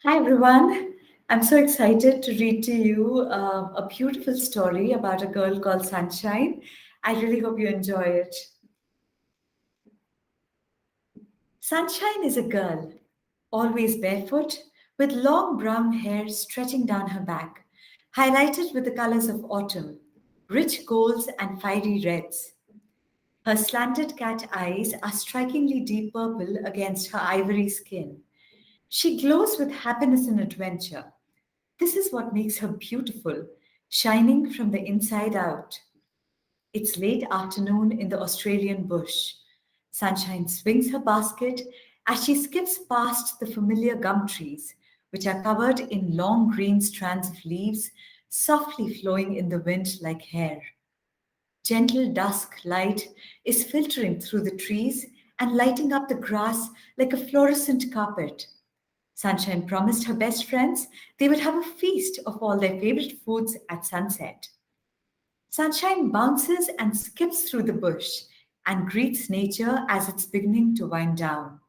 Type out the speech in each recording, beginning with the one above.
Hi, everyone. I'm so excited to read to you a beautiful story about a girl called Sunshine. I really hope you enjoy it. Sunshine is a girl, always barefoot, with long brown hair stretching down her back, highlighted with the colors of autumn, rich golds and fiery reds. Her slanted cat eyes are strikingly deep purple against her ivory skin. She glows with happiness and adventure. This is what makes her beautiful, shining from the inside out. It's late afternoon in the Australian bush. Sunshine swings her basket as she skips past the familiar gum trees, which are covered in long green strands of leaves, softly flowing in the wind like hair. Gentle dusk light is filtering through the trees and lighting up the grass like a fluorescent carpet. Sunshine promised her best friends they would have a feast of all their favorite foods at sunset. Sunshine bounces and skips through the bush and greets nature as it's beginning to wind down.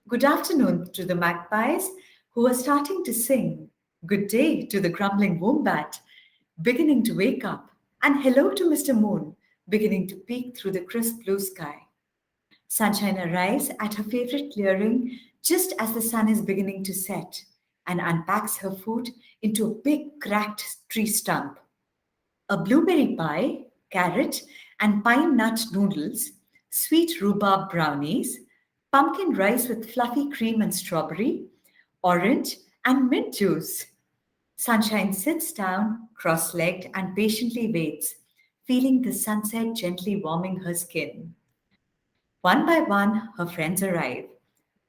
Good afternoon to the magpies who are starting to sing. Good day to the grumbling wombat beginning to wake up. And hello to Mr. Moon beginning to peek through the crisp blue sky. Sunshine arrives at her favorite clearing just as the sun is beginning to set and unpacks her food into a big cracked tree stump. A blueberry pie, carrot, and pine nut noodles, sweet rhubarb brownies, pumpkin rice with fluffy cream and strawberry, orange, and mint juice. Sunshine sits down, cross legged, and patiently waits, feeling the sunset gently warming her skin. One by one, her friends arrive.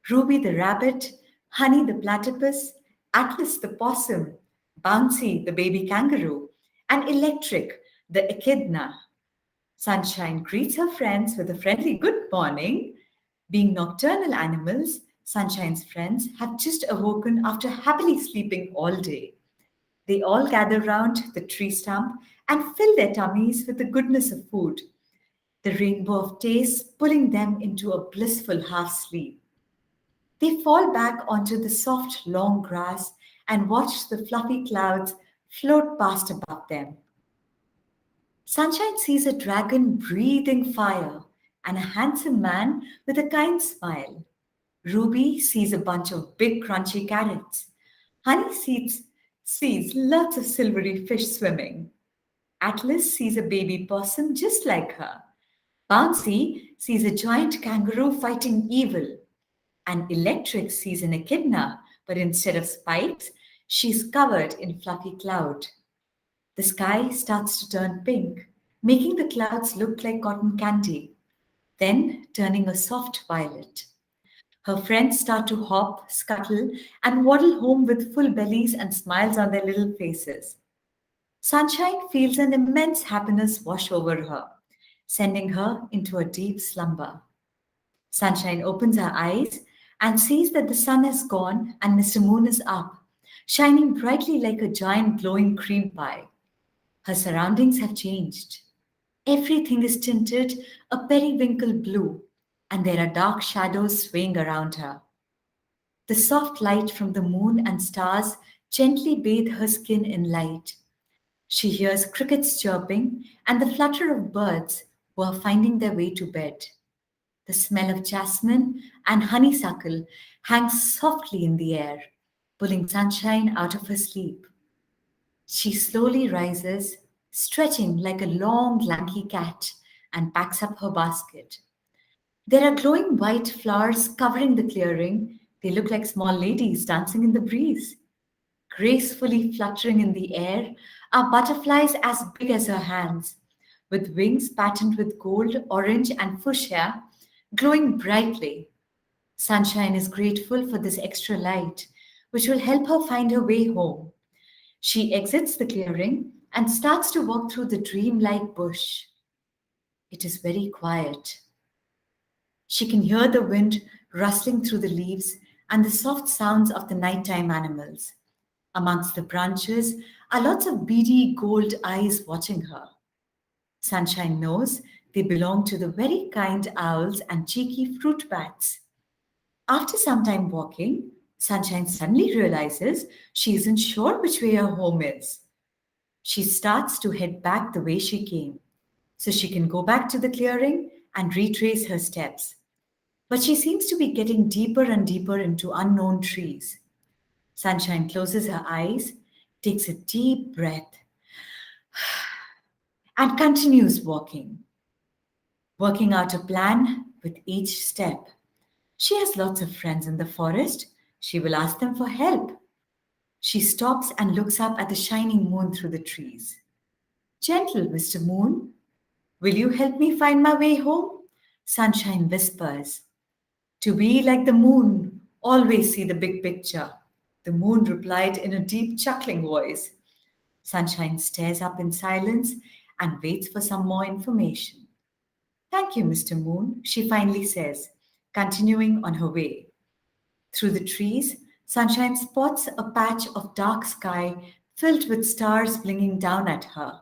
Ruby the rabbit, Honey the platypus, Atlas the possum, Bouncy the baby kangaroo, and Electric the echidna. Sunshine greets her friends with a friendly good morning. Being nocturnal animals, Sunshine's friends have just awoken after happily sleeping all day. They all gather round the tree stump and fill their tummies with the goodness of food, the rainbow of taste pulling them into a blissful half sleep. They fall back onto the soft, long grass and watch the fluffy clouds float past above them. Sunshine sees a dragon breathing fire and a handsome man with a kind smile. Ruby sees a bunch of big, crunchy carrots. Sees lots of silvery fish swimming. Atlas sees a baby possum just like her. Bouncy sees a giant kangaroo fighting evil. And Electric sees an echidna, but instead of spikes, she's covered in fluffy cloud. The sky starts to turn pink, making the clouds look like cotton candy, then turning a soft violet. Her friends start to hop, scuttle, and waddle home with full bellies and smiles on their little faces. Sunshine feels an immense happiness wash over her, sending her into a deep slumber. Sunshine opens her eyes and sees that the sun is gone and Mr. Moon is up, shining brightly like a giant glowing cream pie. Her surroundings have changed. Everything is tinted a periwinkle blue, and there are dark shadows swaying around her. The soft light from the moon and stars gently bathe her skin in light. She hears crickets chirping and the flutter of birds who are finding their way to bed. The smell of jasmine and honeysuckle hangs softly in the air, pulling sunshine out of her sleep. She slowly rises, stretching like a long, lanky cat, and packs up her basket. There are glowing white flowers covering the clearing. They look like small ladies dancing in the breeze. Gracefully fluttering in the air are butterflies as big as her hands, with wings patterned with gold, orange, and fuchsia, glowing brightly. Sunshine is grateful for this extra light, which will help her find her way home. She exits the clearing and starts to walk through the dreamlike bush. It is very quiet. She can hear the wind rustling through the leaves and the soft sounds of the nighttime animals. Amongst the branches are lots of beady gold eyes watching her. Sunshine knows they belong to the very kind owls and cheeky fruit bats. After some time walking, Sunshine suddenly realizes she isn't sure which way her home is. She starts to head back the way she came, so she can go back to the clearing and retrace her steps. But she seems to be getting deeper and deeper into unknown trees. Sunshine closes her eyes, takes a deep breath, and continues walking, working out a plan with each step. She has lots of friends in the forest. She will ask them for help. She stops and looks up at the shining moon through the trees. Gentle Mr. Moon, will you help me find my way home? Sunshine whispers. To be like the moon, always see the big picture. The moon replied in a deep, chuckling voice. Sunshine stares up in silence and waits for some more information. Thank you, Mr. Moon, she finally says, continuing on her way. Through the trees, Sunshine spots a patch of dark sky filled with stars blinking down at her.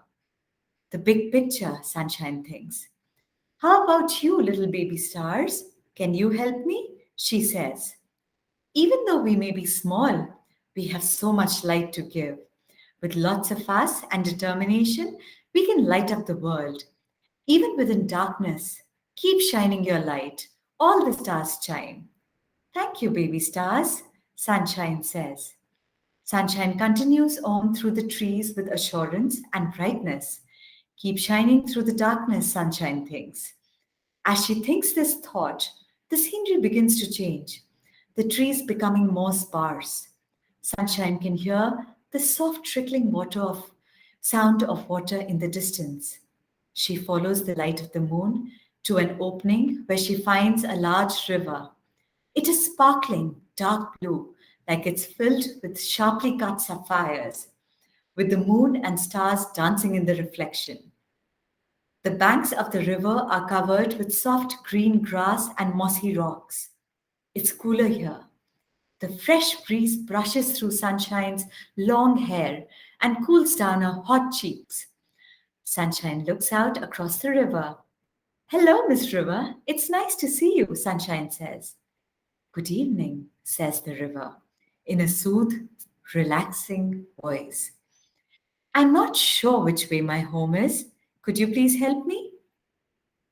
The big picture, Sunshine thinks. How about you, little baby stars? Can you help me? She says. Even though we may be small, we have so much light to give. With lots of us and determination, we can light up the world. Even within darkness, keep shining your light. All the stars shine. Thank you, baby stars, Sunshine says. Sunshine continues on through the trees with assurance and brightness. Keep shining through the darkness, Sunshine thinks. As she thinks this thought, the scenery begins to change, the trees becoming more sparse. Sunshine can hear the soft trickling water of sound of water in the distance. She follows the light of the moon to an opening where she finds a large river. It is sparkling, dark blue, like it's filled with sharply cut sapphires, with the moon and stars dancing in the reflection. The banks of the river are covered with soft green grass and mossy rocks. It's cooler here. The fresh breeze brushes through Sunshine's long hair and cools down her hot cheeks. Sunshine looks out across the river. Hello, Miss River. It's nice to see you, Sunshine says. Good evening, says the river, in a soothed, relaxing voice. I'm not sure which way my home is. Could you please help me?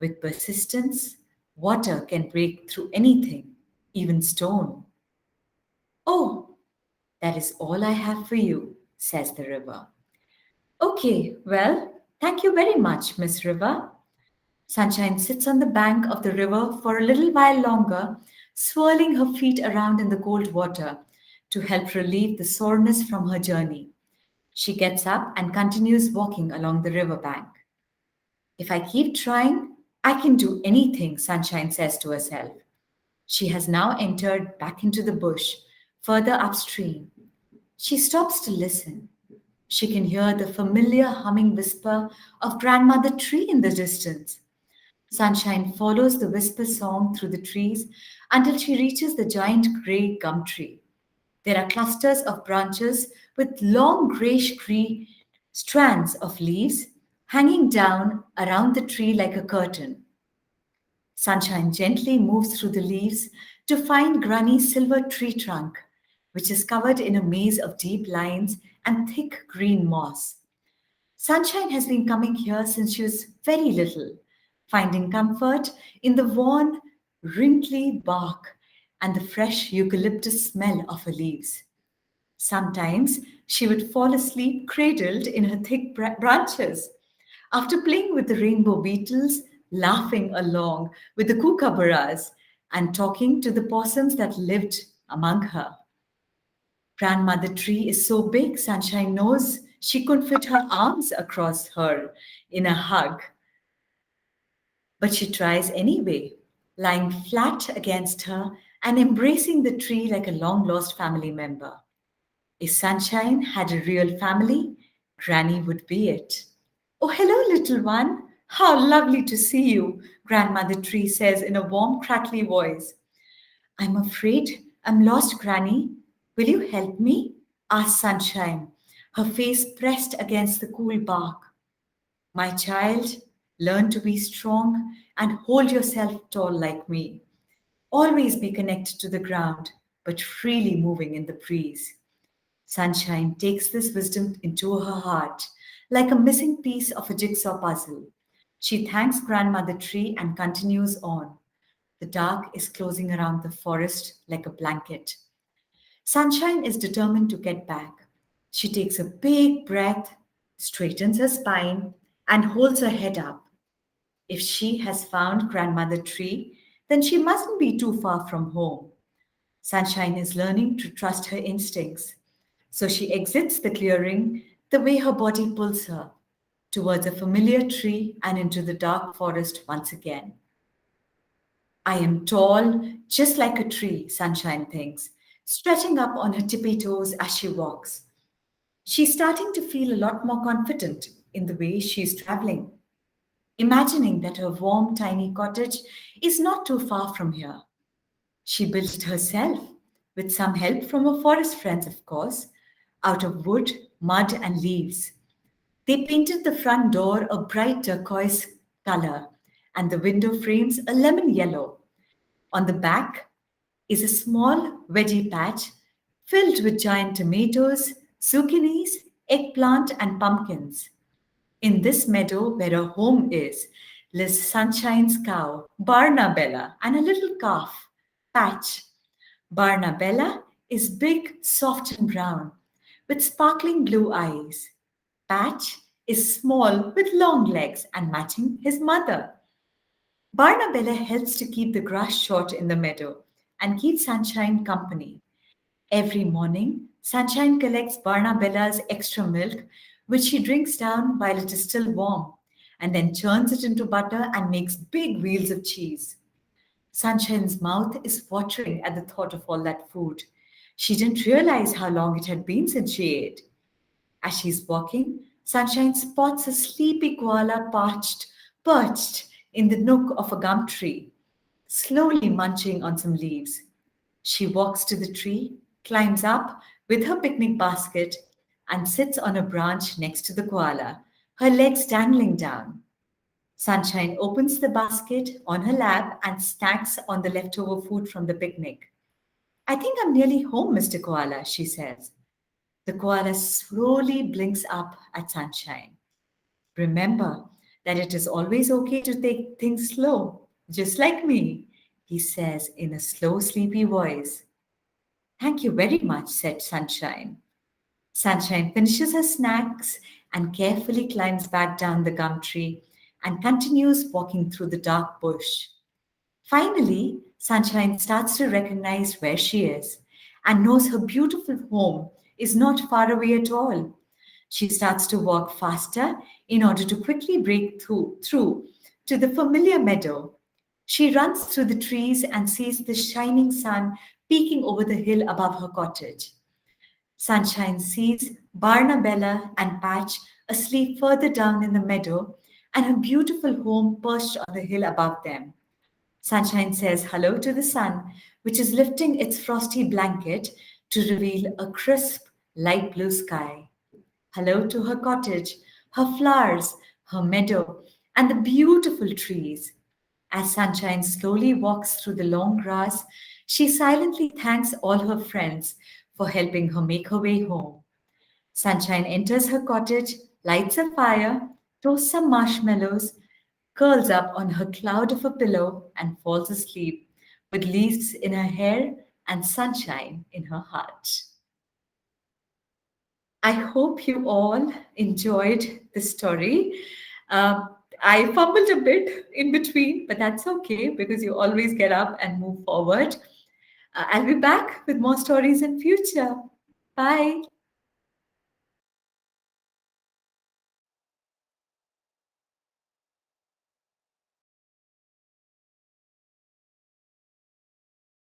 With persistence, water can break through anything, even stone. Oh, that is all I have for you, says the river. Okay, well, thank you very much, Miss River. Sunshine sits on the bank of the river for a little while longer, swirling her feet around in the cold water to help relieve the soreness from her journey. She gets up and continues walking along the river bank. If I keep trying, I can do anything, Sunshine says to herself. She has now entered back into the bush, further upstream. She stops to listen. She can hear the familiar humming whisper of Grandmother Tree in the distance. Sunshine follows the whisper song through the trees until she reaches the giant grey gum tree. There are clusters of branches with long grayish green strands of leaves hanging down around the tree like a curtain. Sunshine gently moves through the leaves to find Granny's silver tree trunk, which is covered in a maze of deep lines and thick green moss. Sunshine has been coming here since she was very little, finding comfort in the worn, wrinkly bark and the fresh eucalyptus smell of her leaves. Sometimes she would fall asleep cradled in her thick branches. After playing with the rainbow beetles, laughing along with the kookaburras, and talking to the possums that lived among her. Grandmother Tree is so big, Sunshine knows she couldn't fit her arms across her in a hug. But she tries anyway, lying flat against her and embracing the tree like a long lost family member. If Sunshine had a real family, Granny would be it. Oh, hello, little one. How lovely to see you, Grandmother Tree says in a warm, crackly voice. I'm afraid I'm lost, Granny. Will you help me? Asked Sunshine, her face pressed against the cool bark. My child, learn to be strong and hold yourself tall like me. Always be connected to the ground. but freely moving in the breeze. Sunshine takes this wisdom into her heart, like a missing piece of a jigsaw puzzle. She thanks Grandmother Tree and continues on. The dark is closing around the forest like a blanket. Sunshine is determined to get back. She takes a big breath, straightens her spine, and holds her head up. If she has found Grandmother Tree, then she mustn't be too far from home. Sunshine is learning to trust her instincts. So she exits the clearing the way her body pulls her towards a familiar tree and into the dark forest once again. I am tall, just like a tree, Sunshine thinks, stretching up on her tippy toes as she walks. She's starting to feel a lot more confident in the way she's traveling, imagining that her warm, tiny cottage is not too far from here. She built it herself, with some help from her forest friends, of course, out of wood, mud, and leaves. They painted the front door a bright turquoise color and the window frames a lemon yellow. On the back is a small veggie patch filled with giant tomatoes, zucchinis, eggplant, and pumpkins. In this meadow where her home is, lives Sunshine's cow, Barnabella, and a little calf, Patch. Barnabella is big, soft, and brown, with sparkling blue eyes. Patch is small, with long legs, and matching his mother. Barnabella helps to keep the grass short in the meadow and keeps Sunshine company. Every morning, Sunshine collects Barnabella's extra milk, which she drinks down while it is still warm, and then churns it into butter and makes big wheels of cheese. Sunshine's mouth is watering at the thought of all that food. She didn't realize how long it had been since she ate. As she's walking, Sunshine spots a sleepy koala perched in the nook of a gum tree, slowly munching on some leaves. She walks to the tree, climbs up with her picnic basket, and sits on a branch next to the koala, her legs dangling down. Sunshine opens the basket on her lap and snacks on the leftover food from the picnic. I think I'm nearly home, Mr. Koala, she says. The koala slowly blinks up at Sunshine. Remember that it is always okay to take things slow, just like me, he says in a slow, sleepy voice. Thank you very much, said Sunshine. Sunshine finishes her snacks and carefully climbs back down the gum tree and continues walking through the dark bush. Finally, Sunshine starts to recognize where she is and knows her beautiful home is not far away at all. She starts to walk faster in order to quickly break through to the familiar meadow. She runs through the trees and sees the shining sun peeking over the hill above her cottage. Sunshine sees Barnabella and Patch asleep further down in the meadow and her beautiful home perched on the hill above them. Sunshine says hello to the sun, which is lifting its frosty blanket to reveal a crisp, light blue sky. Hello to her cottage, her flowers, her meadow, and the beautiful trees. As Sunshine slowly walks through the long grass, she silently thanks all her friends for helping her make her way home. Sunshine enters her cottage, lights a fire, toasts some marshmallows, curls up on her cloud of a pillow, and falls asleep with leaves in her hair and sunshine in her heart. I hope you all enjoyed the story. Uh, I fumbled a bit in between, but that's okay because you always get up and move forward. I'll be back with more stories in future. Bye.